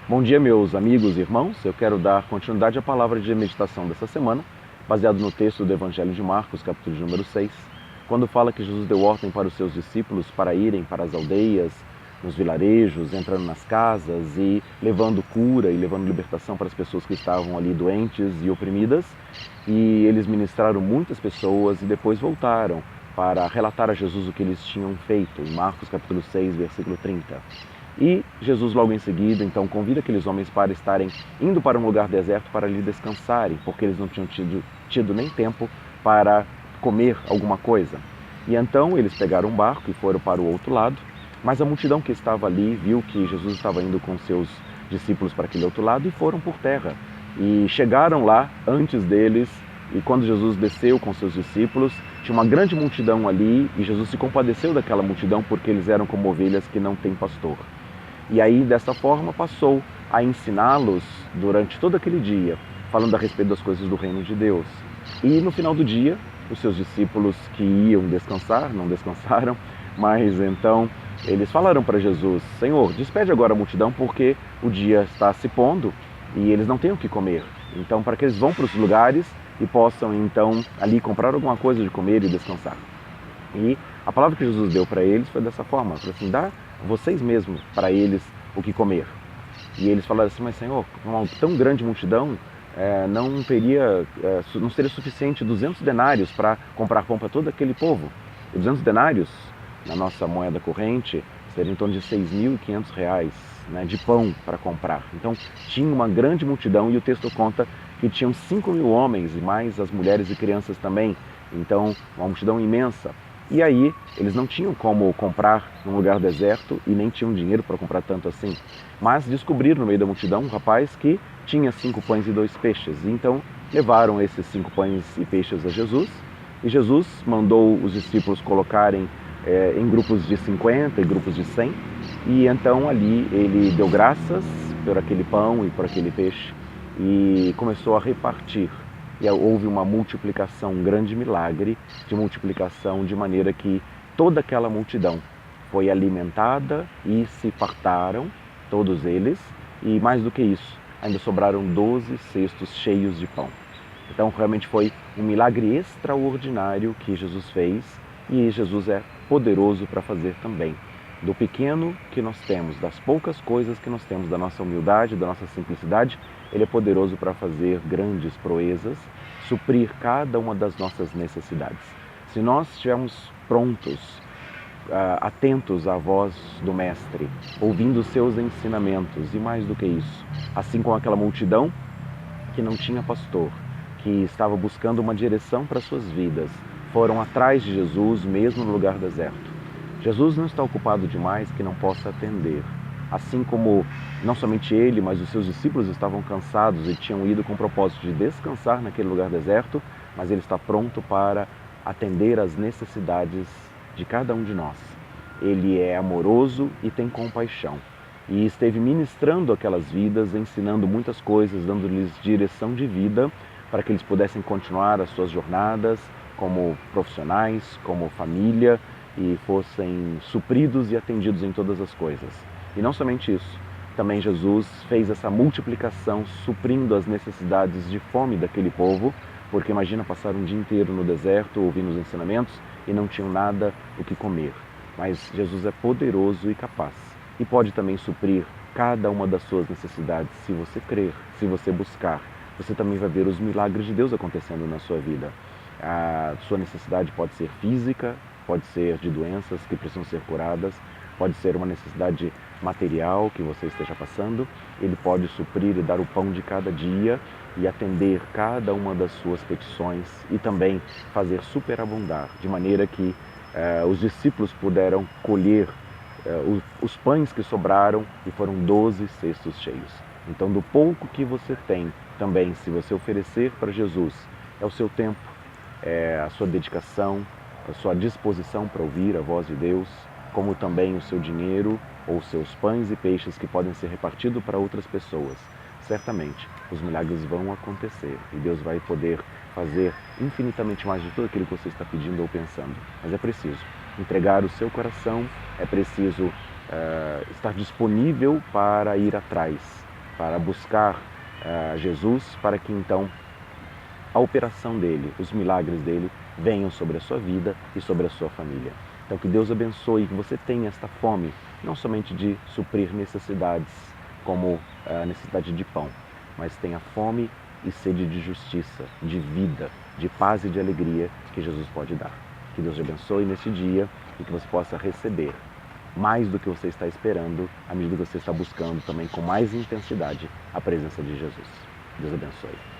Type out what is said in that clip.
Bom dia, meus amigos e irmãos. Eu quero dar continuidade à palavra de meditação dessa semana, baseado no texto do Evangelho de Marcos, capítulo de número 6, quando fala que Jesus deu ordem para os seus discípulos para irem para as aldeias, nos vilarejos, entrando nas casas e levando cura e levando libertação para as pessoas que estavam ali doentes e oprimidas. E eles ministraram muitas pessoas e depois voltaram para relatar a Jesus o que eles tinham feito, em Marcos capítulo 6, versículo 30. E Jesus logo em seguida, então, convida aqueles homens para estarem indo para um lugar deserto para ali descansarem, porque eles não tinham tido nem tempo para comer alguma coisa. E então eles pegaram um barco e foram para o outro lado, mas a multidão que estava ali viu que Jesus estava indo com seus discípulos para aquele outro lado e foram por terra. E chegaram lá antes deles, e quando Jesus desceu com seus discípulos, tinha uma grande multidão ali, e Jesus se compadeceu daquela multidão porque eles eram como ovelhas que não têm pastor. E aí, dessa forma, passou a ensiná-los durante todo aquele dia, falando a respeito das coisas do reino de Deus. E no final do dia, os seus discípulos que iam descansar, não descansaram, mas então eles falaram para Jesus: Senhor, despede agora a multidão porque o dia está se pondo e eles não têm o que comer. Então, para que eles vão para os lugares e possam então ali comprar alguma coisa de comer e descansar. E a palavra que Jesus deu para eles foi dessa forma: falou assim, dá vocês mesmos para eles o que comer. E eles falaram assim: mas Senhor, uma tão grande multidão, não seria suficiente 200 denários para comprar pão para todo aquele povo. E 200 denários, na nossa moeda corrente, seria em torno de R$ 6.500, né, de pão para comprar. Então tinha uma grande multidão e o texto conta que tinham 5.000 homens e mais as mulheres e crianças também. Então uma multidão imensa. E aí eles não tinham como comprar num lugar deserto e nem tinham dinheiro para comprar tanto assim. Mas descobriram no meio da multidão um rapaz que tinha 5 pães e 2 peixes. E então levaram esses 5 pães e peixes a Jesus. E Jesus mandou os discípulos colocarem em grupos de 50 e grupos de 100. E então ali ele deu graças por aquele pão e por aquele peixe e começou a repartir. E houve uma multiplicação, um grande milagre de multiplicação, de maneira que toda aquela multidão foi alimentada e se fartaram, todos eles, e mais do que isso, ainda sobraram 12 cestos cheios de pão. Então realmente foi um milagre extraordinário que Jesus fez, e Jesus é poderoso para fazer também. Do pequeno que nós temos, das poucas coisas que nós temos, da nossa humildade, da nossa simplicidade, Ele é poderoso para fazer grandes proezas, suprir cada uma das nossas necessidades. Se nós estivermos prontos, atentos à voz do Mestre, ouvindo os seus ensinamentos e mais do que isso, assim como aquela multidão que não tinha pastor, que estava buscando uma direção para suas vidas, foram atrás de Jesus mesmo no lugar deserto. Jesus não está ocupado demais que não possa atender. Assim como não somente ele, mas os seus discípulos estavam cansados e tinham ido com o propósito de descansar naquele lugar deserto, mas ele está pronto para atender às necessidades de cada um de nós. Ele é amoroso e tem compaixão. E esteve ministrando aquelas vidas, ensinando muitas coisas, dando-lhes direção de vida para que eles pudessem continuar as suas jornadas como profissionais, como família, e fossem supridos e atendidos em todas as coisas. E não somente isso, também Jesus fez essa multiplicação suprindo as necessidades de fome daquele povo, porque imagina passar um dia inteiro no deserto ouvindo os ensinamentos e não tinham nada o que comer. Mas Jesus é poderoso e capaz e pode também suprir cada uma das suas necessidades. Se você crer, se você buscar, você também vai ver os milagres de Deus acontecendo na sua vida. A sua necessidade pode ser física, pode ser de doenças que precisam ser curadas, pode ser uma necessidade material que você esteja passando. Ele pode suprir e dar o pão de cada dia e atender cada uma das suas petições e também fazer superabundar, de maneira que os discípulos puderam colher os pães que sobraram e foram 12 cestos cheios. Então, do pouco que você tem, também, se você oferecer para Jesus, é o seu tempo, é a sua dedicação, a sua disposição para ouvir a voz de Deus, como também o seu dinheiro ou seus pães e peixes que podem ser repartidos para outras pessoas. Certamente, os milagres vão acontecer e Deus vai poder fazer infinitamente mais de tudo aquilo que você está pedindo ou pensando. Mas é preciso entregar o seu coração, é preciso estar disponível para ir atrás. para buscar Jesus, para que então a operação dele, os milagres dele, venham sobre a sua vida e sobre a sua família. Então que Deus abençoe, que você tenha esta fome, não somente de suprir necessidades, como a necessidade de pão, mas tenha fome e sede de justiça, de vida, de paz e de alegria que Jesus pode dar. Que Deus te abençoe neste dia e que você possa receber mais do que você está esperando, à medida que você está buscando também com mais intensidade a presença de Jesus. Deus abençoe.